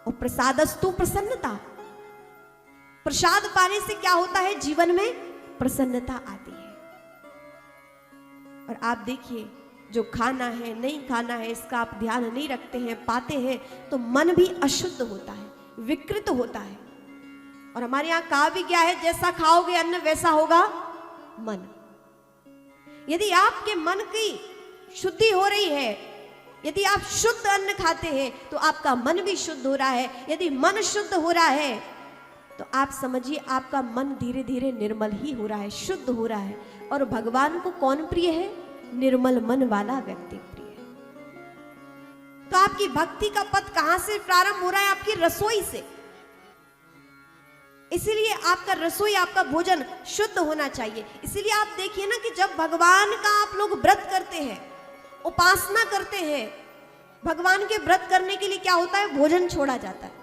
और प्रसादस्तु प्रसन्नता, प्रसाद पाने से क्या होता है, जीवन में प्रसन्नता आती है। और आप देखिए, जो खाना है नहीं खाना है इसका आप ध्यान नहीं रखते हैं, पाते हैं, तो मन भी अशुद्ध होता है, विकृत होता है। और हमारे यहाँ कहा भी क्या है, जैसा खाओगे अन्न वैसा होगा मन। यदि आपके मन की शुद्धि हो रही है, यदि आप शुद्ध अन्न खाते हैं तो आपका मन भी शुद्ध हो रहा है। यदि मन शुद्ध हो रहा है तो आप समझिए आपका मन धीरे धीरे निर्मल ही हो रहा है, शुद्ध हो रहा है। और भगवान को कौन प्रिय है, निर्मल मन वाला व्यक्ति प्रिय है। तो आपकी भक्ति का पथ कहां से प्रारंभ हो रहा है, आपकी रसोई से। इसीलिए आपका रसोई, आपका भोजन शुद्ध होना चाहिए। इसीलिए आप देखिए ना कि जब भगवान का आप लोग व्रत करते हैं, उपासना करते हैं, भगवान के व्रत करने के लिए क्या होता है, भोजन छोड़ा जाता है,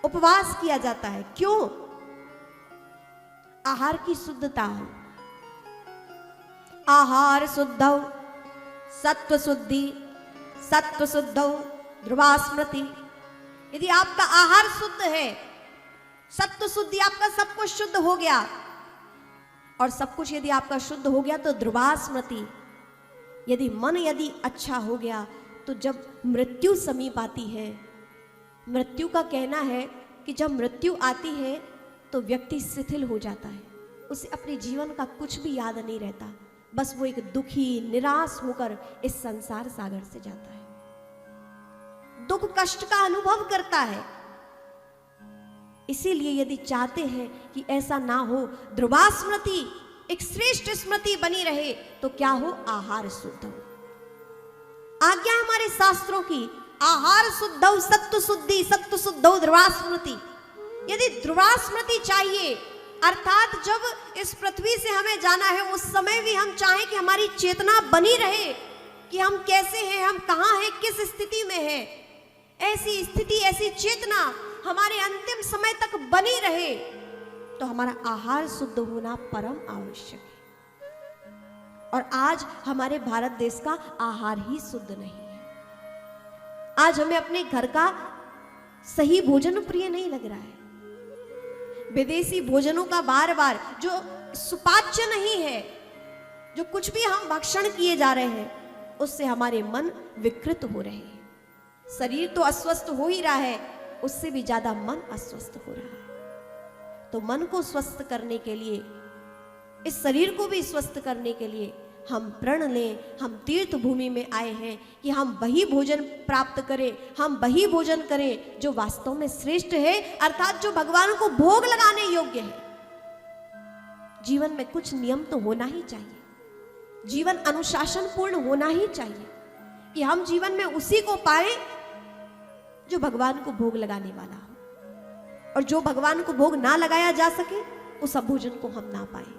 उपवास किया जाता है। क्यों? आहार की शुद्धता हो। आहार शुद्धौ सत्व शुद्धि, सत्व शुद्धौ ध्रुवा स्मृति। यदि आपका आहार शुद्ध है, सत्व शुद्धि, आपका सब कुछ शुद्ध हो गया, और सब कुछ यदि आपका शुद्ध हो गया तो ध्रुवा स्मृति, यदि मन यदि अच्छा हो गया तो जब मृत्यु समीप आती है, मृत्यु का कहना है कि जब मृत्यु आती है तो व्यक्ति शिथिल हो जाता है, उसे अपने जीवन का कुछ भी याद नहीं रहता, बस वो एक दुखी निराश होकर इस संसार सागर से जाता है, दुख कष्ट का अनुभव करता है। इसीलिए यदि चाहते हैं कि ऐसा ना हो, ध्रुवा स्मृति एक श्रेष्ठ स्मृति बनी रहे, तो क्या हो, आहार शुद्ध हो। आज्ञा हमारे शास्त्रों की, आहार शुद्धौ सत्व शुद्धि, सत्व शुद्धौ ध्रुवा स्मृति। यदि ध्रुवा स्मृति चाहिए, अर्थात जब इस पृथ्वी से हमें जाना है उस समय भी हम चाहें कि हमारी चेतना बनी रहे कि हम कैसे हैं, हम कहाँ हैं, किस स्थिति में हैं, ऐसी स्थिति, ऐसी चेतना हमारे अंतिम समय तक बनी रहे, तो हमारा आहार शुद्ध होना परम आवश्यक है। और आज हमारे भारत देश का आहार ही शुद्ध नहीं है। आज हमें अपने घर का सही भोजन प्रिय नहीं लग रहा है। विदेशी भोजनों का बार बार जो सुपाच्य नहीं है, जो कुछ भी हम भक्षण किए जा रहे हैं, उससे हमारे मन विकृत हो रहे हैं। शरीर तो अस्वस्थ हो ही रहा है, उससे भी ज्यादा मन अस्वस्थ हो रहा है। तो मन को स्वस्थ करने के लिए, इस शरीर को भी स्वस्थ करने के लिए हम प्रण लें, हम तीर्थ भूमि में आए हैं कि हम वही भोजन प्राप्त करें, हम वही भोजन करें जो वास्तव में श्रेष्ठ है, अर्थात जो भगवान को भोग लगाने योग्य है। जीवन में कुछ नियम तो होना ही चाहिए, जीवन अनुशासन पूर्ण होना ही चाहिए कि हम जीवन में उसी को पाए जो भगवान को भोग लगाने वाला हो, और जो भगवान को भोग ना लगाया जा सके उस भोजन को हम ना पाए।